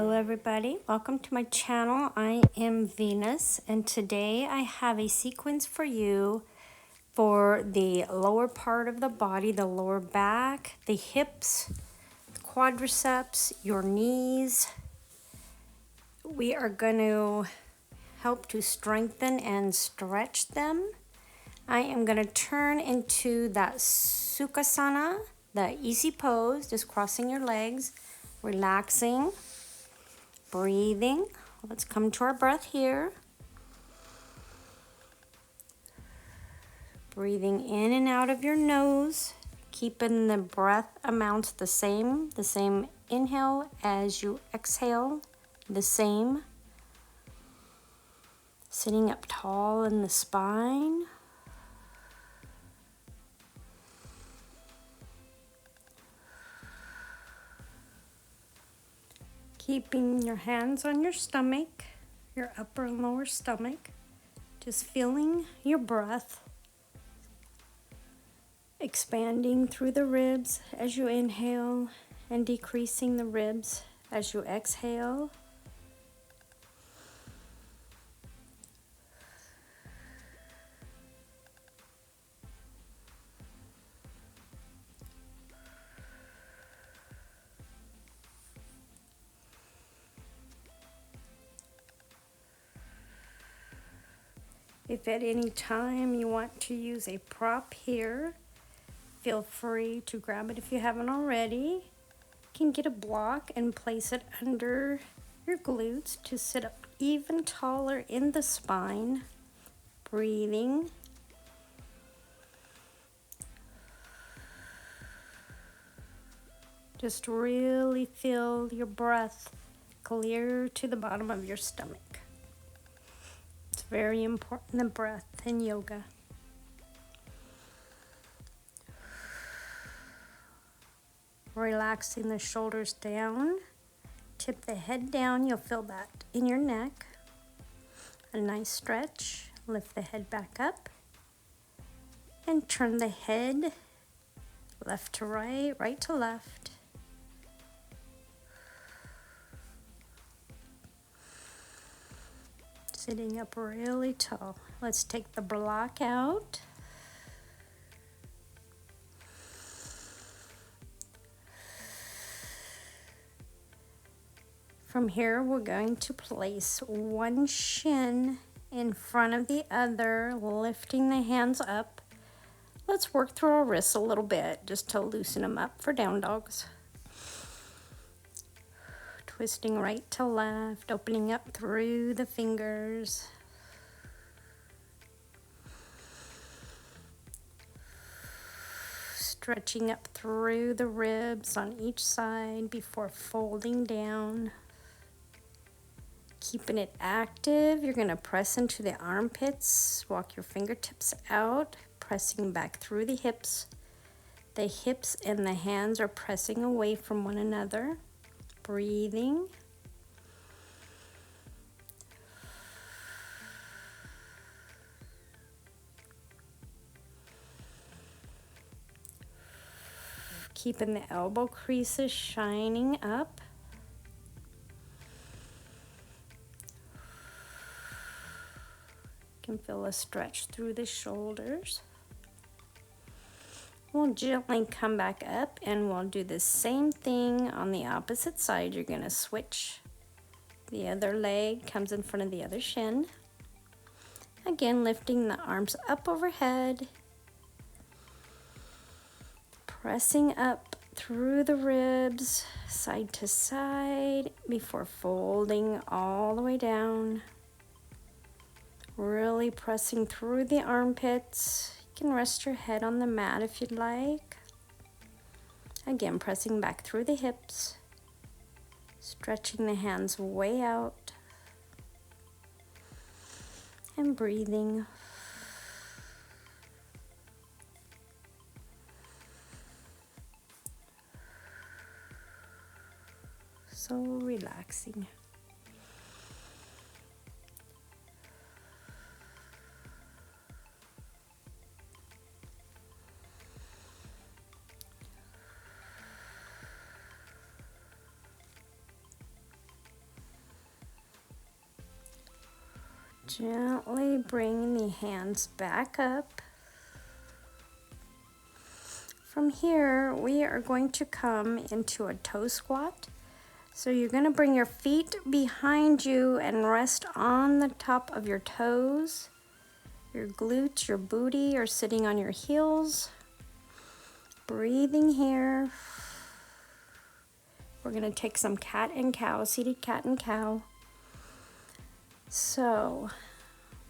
Hello everybody, welcome to my channel. I am Venus and today I have a sequence for you for the lower part of the body, the lower back, the hips, the quadriceps, your knees. We are going to help to strengthen and stretch them. I am going to turn into that Sukhasana, the easy pose, just crossing your legs, relaxing. Breathing. Let's come to our breath here. Breathing in and out of your nose, keeping the breath amounts the same inhale as you exhale, the same. Sitting up tall in the spine. Keeping your hands on your stomach, your upper and lower stomach. Just feeling your breath expanding through the ribs as you inhale and decreasing the ribs as you exhale. If at any time you want to use a prop here, feel free to grab it if you haven't already. You can get a block and place it under your glutes to sit up even taller in the spine. Breathing. Just really feel your breath clear to the bottom of your stomach. It's very important, the breath in yoga. Relaxing the shoulders down. Tip the head down. You'll feel that in your neck. A nice stretch. Lift the head back up. And turn the head left to right, right to left. Sitting up really tall. Let's take the block out. From here, we're going to place one shin in front of the other, lifting the hands up. Let's work through our wrists a little bit just to loosen them up for down dogs. Twisting right to left, opening up through the fingers. Stretching up through the ribs on each side before folding down. Keeping it active, you're going to press into the armpits, walk your fingertips out, pressing back through the hips. The hips and the hands are pressing away from one another. Breathing. Keeping the elbow creases shining up. You can feel a stretch through the shoulders. We'll gently come back up and we'll do the same thing on the opposite side. You're going to switch. The other leg comes in front of the other shin. Again, lifting the arms up overhead. Pressing up through the ribs, side to side, before folding all the way down. Really pressing through the armpits. You can rest your head on the mat if you'd like. Again, pressing back through the hips. Stretching the hands way out. And breathing. So relaxing. Gently bring the hands back up. From here, we are going to come into a toe squat. So you're going to bring your feet behind you and rest on the top of your toes. Your glutes, your booty are sitting on your heels. Breathing here. We're going to take some cat and cow, seated cat and cow. So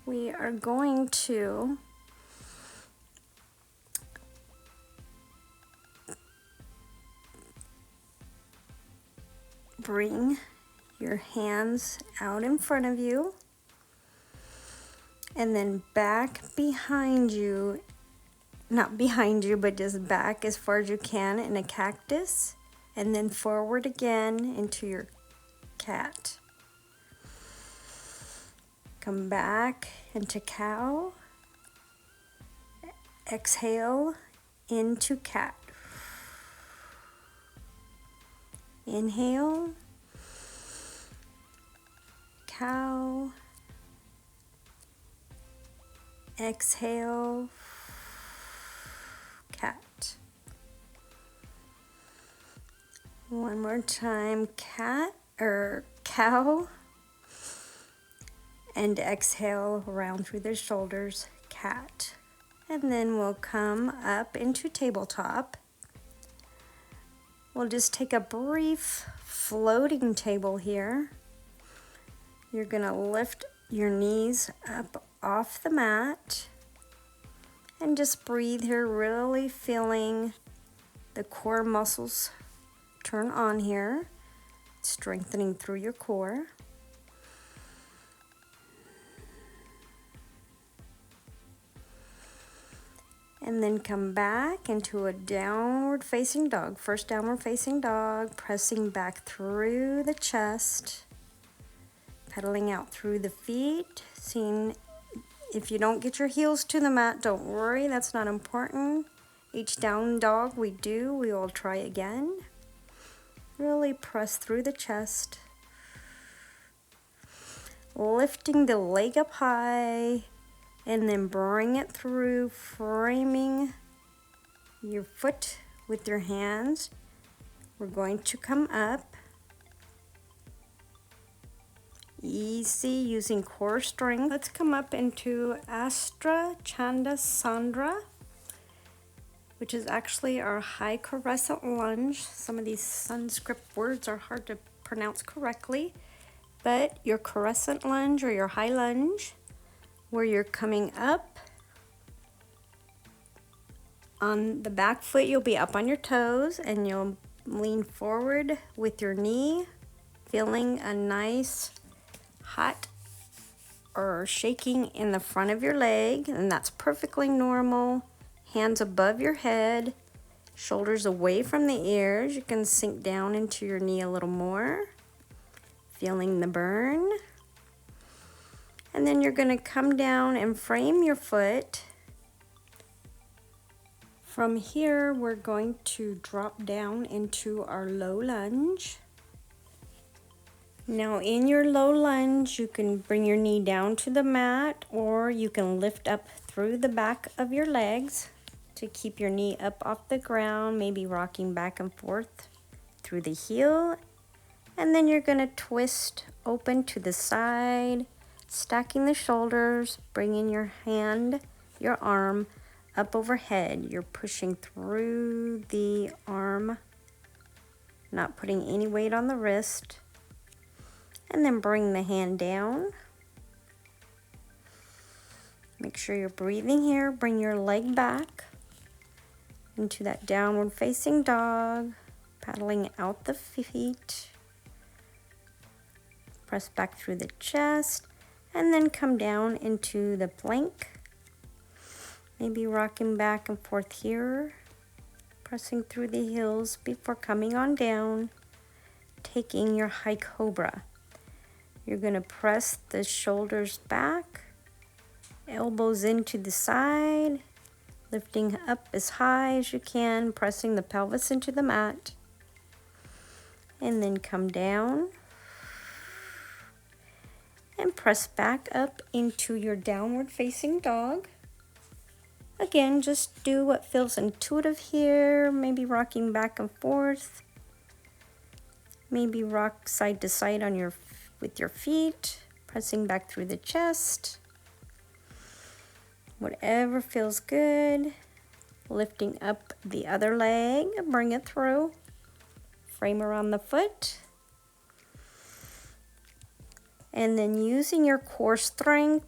we are going to bring your hands out in front of you and then back behind you, not behind you, but just back as far as you can in a cactus, and then forward again into your cat. Come back into cow. Exhale into cat. Inhale, cow. Exhale, cat. One more time, cat or cow. And exhale around through the shoulders, cat. And then we'll come up into tabletop. We'll just take a brief floating table here. You're gonna lift your knees up off the mat and just breathe here, really feeling the core muscles turn on here, strengthening through your core. And then come back into a downward facing dog. First downward facing dog, pressing back through the chest, pedaling out through the feet. Seeing if you don't get your heels to the mat, don't worry, that's not important. Each down dog we do, we will try again. Really press through the chest. Lifting the leg up high. And then bring it through, framing your foot with your hands. We're going to come up. Easy, using core strength. Let's come up into Astra Chandasandra, which is actually our high crescent lunge. Some of these Sanskrit words are hard to pronounce correctly, but your crescent lunge or your high lunge, where you're coming up. On the back foot, you'll be up on your toes and you'll lean forward with your knee, feeling a nice hot or shaking in the front of your leg, and that's perfectly normal. Hands above your head, shoulders away from the ears. You can sink down into your knee a little more, feeling the burn. And then you're going to come down and frame your foot. From here, we're going to drop down into our low lunge. Now in your low lunge, you can bring your knee down to the mat, or you can lift up through the back of your legs to keep your knee up off the ground, maybe rocking back and forth through the heel. And then you're going to twist open to the side, stacking the shoulders, bringing your hand, your arm up overhead. You're pushing through the arm, not putting any weight on the wrist. And then bring the hand down. Make sure you're breathing here. Bring your leg back into that downward facing dog, paddling out the feet. Press back through the chest. And then come down into the plank. Maybe rocking back and forth here. Pressing through the heels before coming on down. Taking your high cobra. You're going to press the shoulders back. Elbows into the side. Lifting up as high as you can. Pressing the pelvis into the mat. And then come down. And press back up into your downward facing dog. Again, just do what feels intuitive here, maybe rocking back and forth. Maybe rock side to side on with your feet, pressing back through the chest. Whatever feels good. Lifting up the other leg, bring it through. Frame around the foot. And then using your core strength,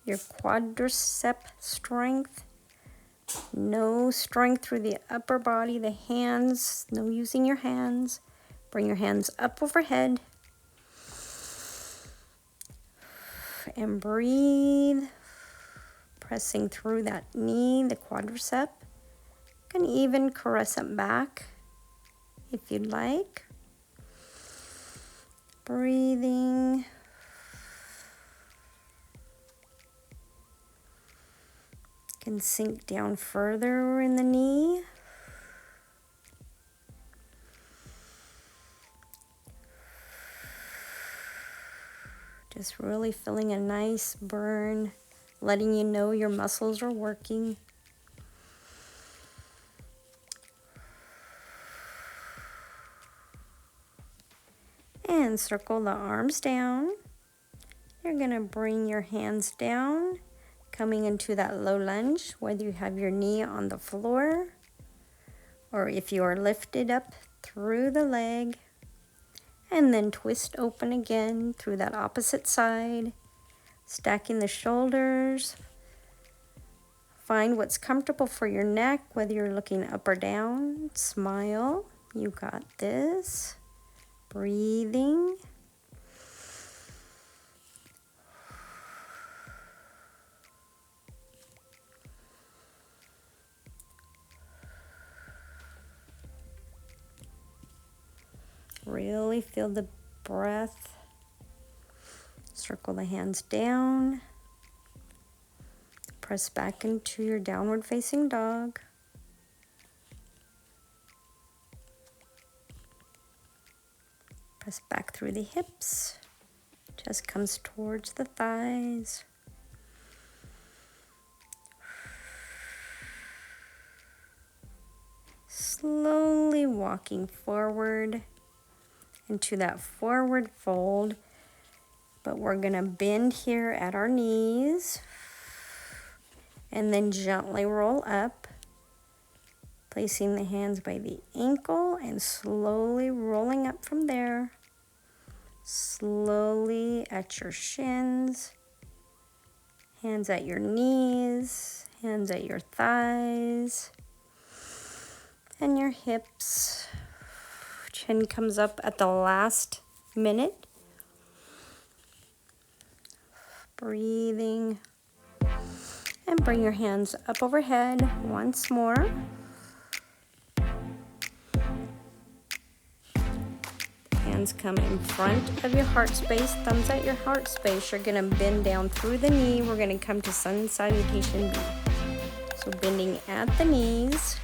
your quadricep strength, no strength through the upper body, the hands, no using your hands. Bring your hands up overhead. And breathe. Pressing through that knee, the quadricep. You can even caress it back if you'd like. Breathing. Can sink down further in the knee. Just really feeling a nice burn, letting you know your muscles are working. And circle the arms down. You're going to bring your hands down, coming into that low lunge, whether you have your knee on the floor or if you are lifted up through the leg. And then twist open again through that opposite side, stacking the shoulders. Find what's comfortable for your neck, whether you're looking up or down. Smile, you got this. Breathing. Really feel the breath. Circle the hands down. Press back into your downward facing dog. Press back through the hips. Chest comes towards the thighs. Slowly walking forward into that forward fold, but we're gonna bend here at our knees and then gently roll up, placing the hands by the ankle and slowly rolling up from there, slowly at your shins, hands at your knees, hands at your thighs and your hips. Chin comes up at the last minute. Breathing. And bring your hands up overhead once more. Hands come in front of your heart space, thumbs at your heart space. You're gonna bend down through the knee. We're gonna come to Sun Salutation B. So bending at the knees.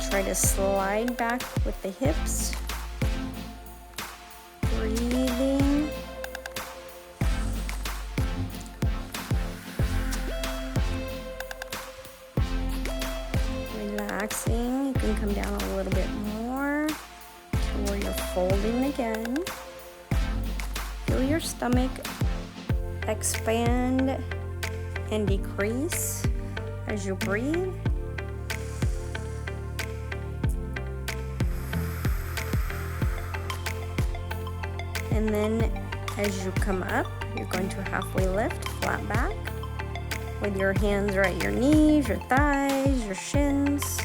Try to slide back with the hips. Breathing. Relaxing. You can come down a little bit more to where you're folding again. Feel your stomach expand and decrease as you breathe. And then as you come up, you're going to halfway lift, flat back, with your hands right at your knees, your thighs, your shins,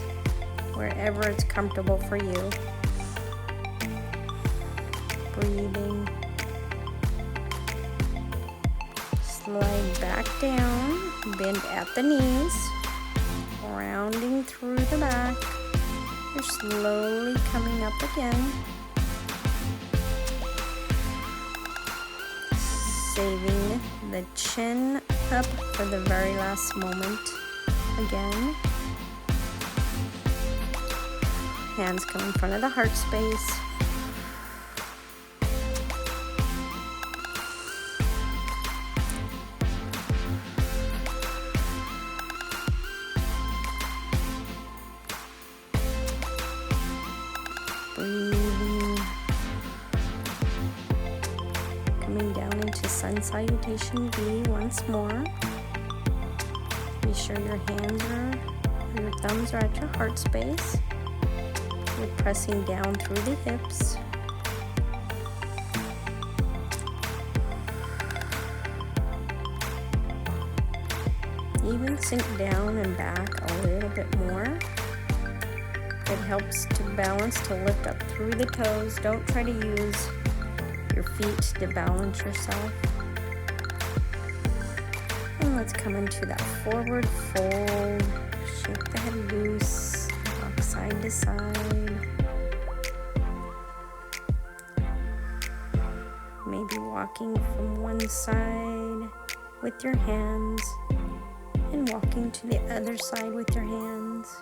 wherever it's comfortable for you. Breathing. Slide back down, bend at the knees, rounding through the back. You're slowly coming up again. Saving the chin up for the very last moment again. Hands come in front of the heart space. Sun Salutation V once more. Be sure your thumbs are at your heart space. You're pressing down through the hips. Even sink down and back a little bit more. It helps to balance, to lift up through the toes. Don't try to use your feet to balance yourself. And let's come into that forward fold. Shake the head loose, rock side to side. Maybe walking from one side with your hands and walking to the other side with your hands.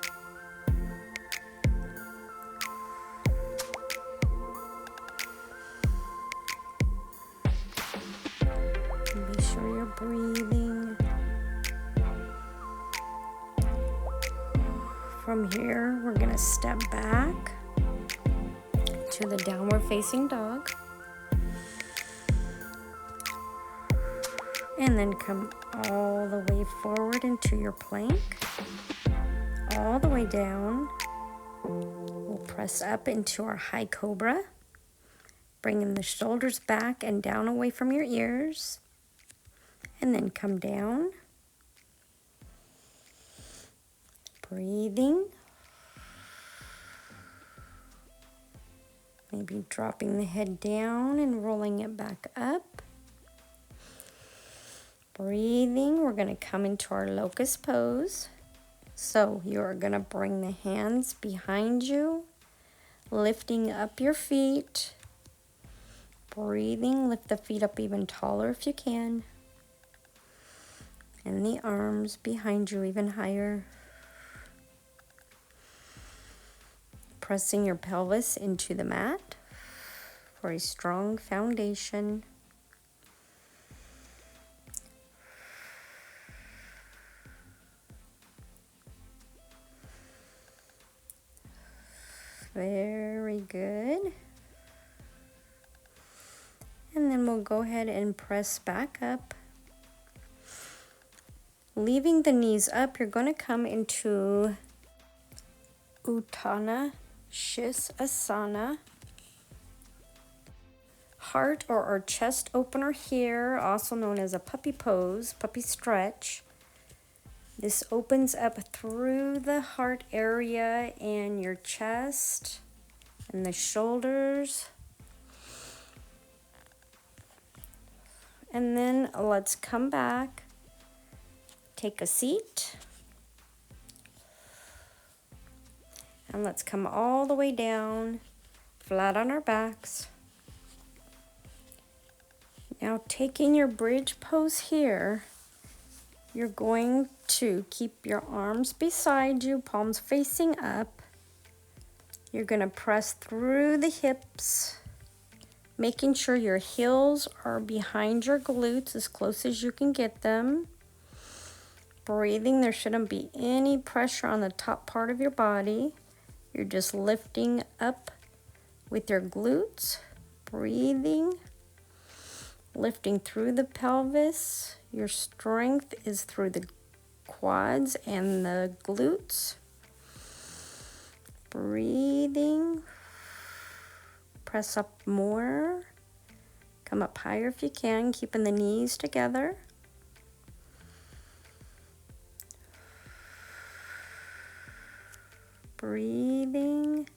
Be sure you're breathing. From here, we're going to step back to the downward facing dog. And then come all the way forward into your plank. All the way down. We'll press up into our high cobra. Bringing the shoulders back and down away from your ears. And then come down. Breathing. Maybe dropping the head down and rolling it back up. Breathing. We're going to come into our locust pose. So you're going to bring the hands behind you, lifting up your feet. Breathing. Lift the feet up even taller if you can. And the arms behind you even higher. Pressing your pelvis into the mat for a strong foundation. Very good. And then we'll go ahead and press back up. Leaving the knees up, you're going to come into Uttanasana Asana. Heart or our chest opener here, also known as a puppy pose, puppy stretch. This opens up through the heart area and your chest and the shoulders. And then let's come back. Take a seat. And let's come all the way down, flat on our backs. Now taking your bridge pose here, you're going to keep your arms beside you, palms facing up. You're going to press through the hips, making sure your heels are behind your glutes as close as you can get them. Breathing, there shouldn't be any pressure on the top part of your body. You're just lifting up with your glutes. Breathing, lifting through the pelvis. Your strength is through the quads and the glutes. Breathing. Press up more. Come up higher if you can, keeping the knees together. Breathing.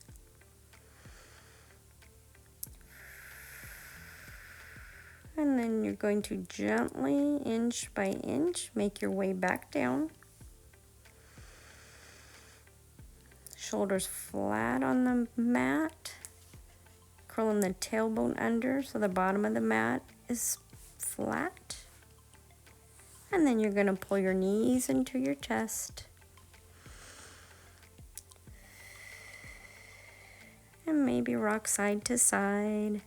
And then you're going to gently, inch by inch, make your way back down. Shoulders flat on the mat. Curling the tailbone under so the bottom of the mat is flat. And then you're going to pull your knees into your chest. And maybe rock side to side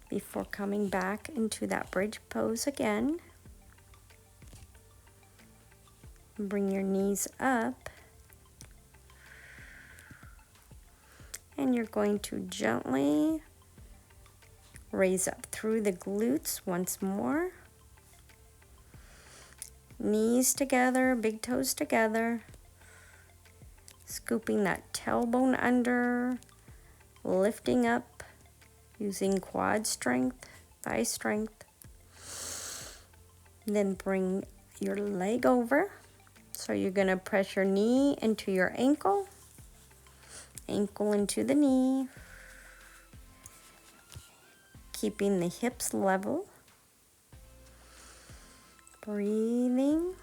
before coming back into that bridge pose again. Bring your knees up. And you're going to gently Raise up through the glutes once more. Knees together, big toes together. Scooping that tailbone under, lifting up, using quad strength, thigh strength. Then bring your leg over. So you're gonna press your knee into your ankle, ankle into the knee, keeping the hips level. Breathing.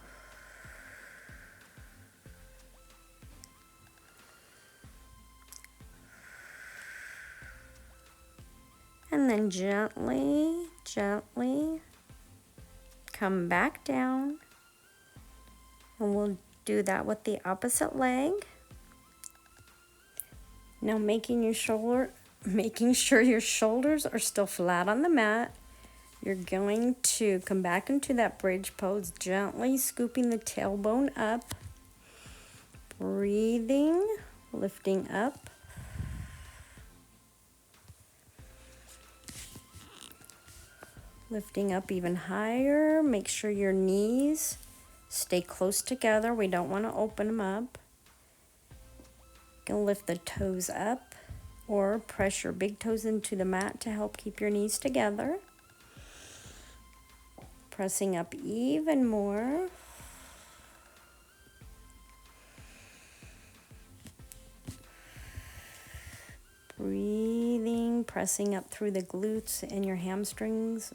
And then gently, gently come back down. And we'll do that with the opposite leg. Now making sure your shoulders are still flat on the mat. You're going to come back into that bridge pose, gently scooping the tailbone up. Breathing, lifting up. Lifting up even higher. Make sure your knees stay close together. We don't want to open them up. Gonna lift the toes up or press your big toes into the mat to help keep your knees together. Pressing up even more. Breathing, pressing up through the glutes and your hamstrings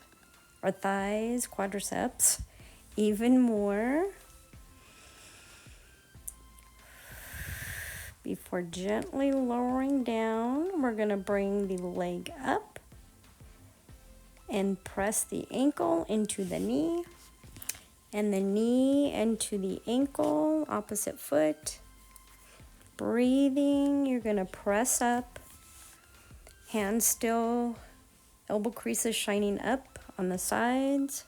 or thighs, quadriceps, even more. Before gently lowering down, we're going to bring the leg up and press the ankle into the knee and the knee into the ankle, opposite foot. Breathing, you're going to press up, hands still, elbow creases shining up on the sides.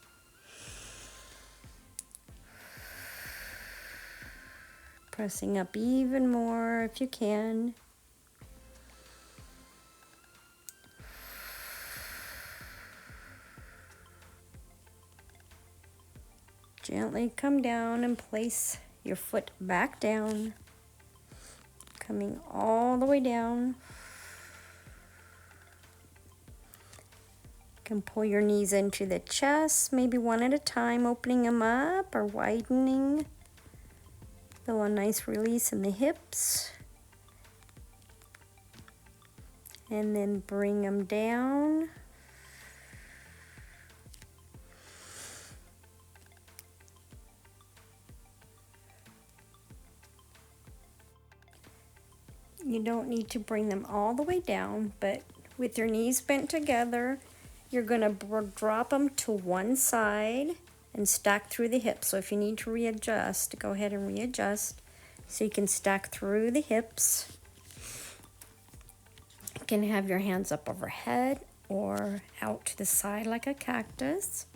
Pressing up even more if you can. Gently come down and place your foot back down. Coming all the way down. You can pull your knees into the chest, maybe one at a time, opening them up or widening. Feel a nice release in the hips. And then bring them down. You don't need to bring them all the way down, but with your knees bent together, you're going to drop them to one side and stack through the hips. So if you need to readjust, go ahead and readjust so you can stack through the hips. You can have your hands up overhead or out to the side like a cactus.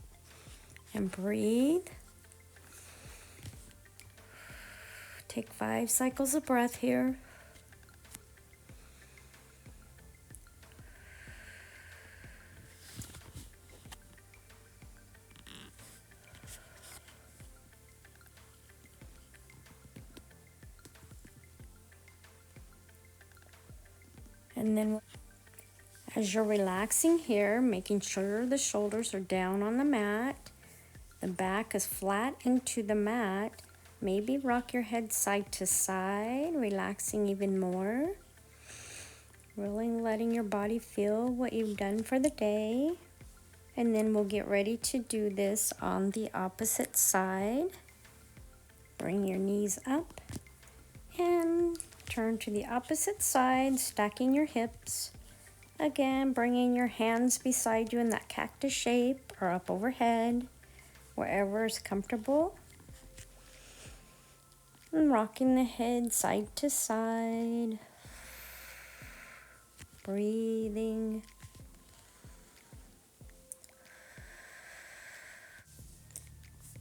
And breathe. Take 5 cycles of breath here. And then as you're relaxing here, making sure the shoulders are down on the mat, the back is flat into the mat, maybe rock your head side to side, relaxing even more. Really letting your body feel what you've done for the day. And then we'll get ready to do this on the opposite side. Bring your knees up and turn to the opposite side, stacking your hips. Again, bringing your hands beside you in that cactus shape or up overhead, wherever is comfortable. And rocking the head side to side. Breathing.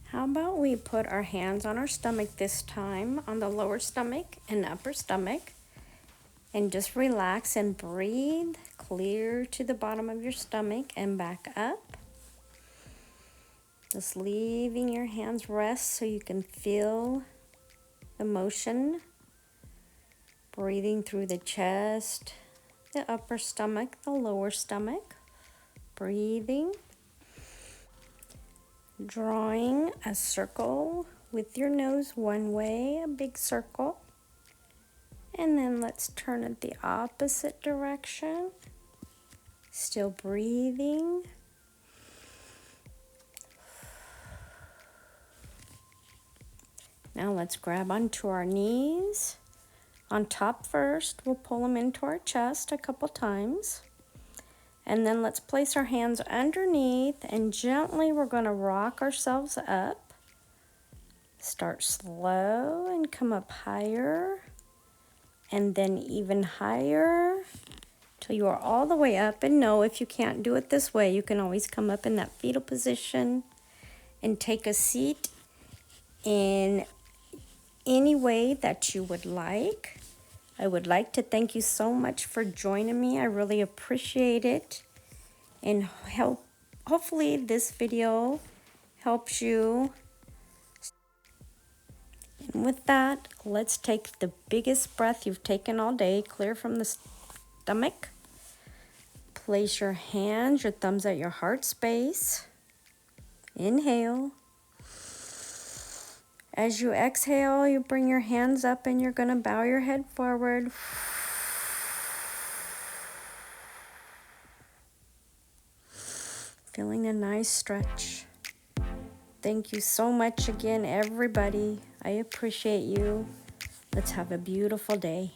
How about we put our hands on our stomach this time, on the lower stomach and upper stomach. And just relax and breathe clear to the bottom of your stomach and back up. Just leaving your hands rest so you can feel the motion. Breathing through the chest, the upper stomach, the lower stomach. Breathing. Drawing a circle with your nose one way, a big circle. And then let's turn it the opposite direction. Still breathing. Now let's grab onto our knees. On top first, we'll pull them into our chest a couple times. And then let's place our hands underneath and gently we're going to rock ourselves up. Start slow and come up higher. And then even higher till you are all the way up. And no, if you can't do it this way, you can always come up in that fetal position and take a seat in any way that you would like. I would like to thank you so much for joining me. I really appreciate it. And hopefully this video helps you. And with that, let's take the biggest breath you've taken all day, clear from the stomach. Place your hands, your thumbs at your heart space. Inhale. As you exhale, you bring your hands up and you're going to bow your head forward. Feeling a nice stretch. Thank you so much again, everybody. I appreciate you. Let's have a beautiful day.